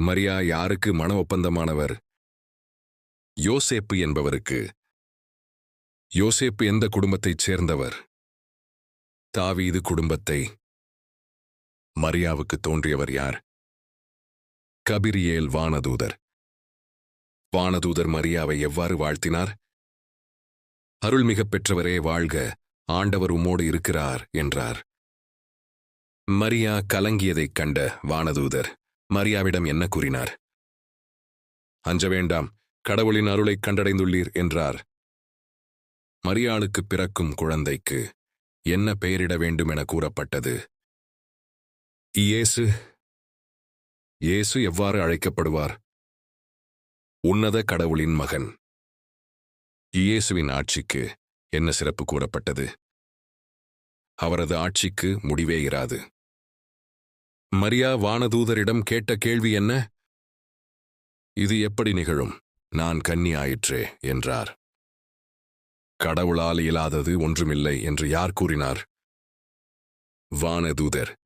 மரியா யாருக்கு மன ஒப்பந்தமானவர்? யோசேப்பு என்பவருக்கு. யோசேப்பு எந்த குடும்பத்தைச் சேர்ந்தவர்? தாவீது குடும்பத்தை. மரியாவுக்கு தோன்றியவர் யார்? கபிரியேல் வானதூதர். வானதூதர் மரியாவை எவ்வாறு வாழ்த்தினார்? அருள்மிகப் பெற்றவரே வாழ்க, ஆண்டவர் உம்மோடு இருக்கிறார் என்றார். மரியா கலங்கியதைக் கண்ட வானதூதர் மரியாவிடம் என்ன கூறினார்? அஞ்ச வேண்டாம், கடவுளின் அருளைக் கண்டடைந்துள்ளீர் என்றார். மரியாளுக்கு பிறக்கும் குழந்தைக்கு என்ன பெயரிட வேண்டும் என கூறப்பட்டது? இயேசு. இயேசு எவ்வாறு அழைக்கப்படுவார்? உன்னத கடவுளின் மகன். இயேசுவின் ஆட்சிக்கு என்ன சிறப்பு கூறப்பட்டது? அவரது ஆட்சிக்கு முடிவே இராது. மரியா வானதூதரிடம் கேட்ட கேள்வி என்ன? இது எப்படி நிகழும்? நான் கன்னி ஆயிற்றே என்றார். கடவுளால் இயலாதது ஒன்றுமில்லை என்று யார் கூறினார்? வானதூதர்.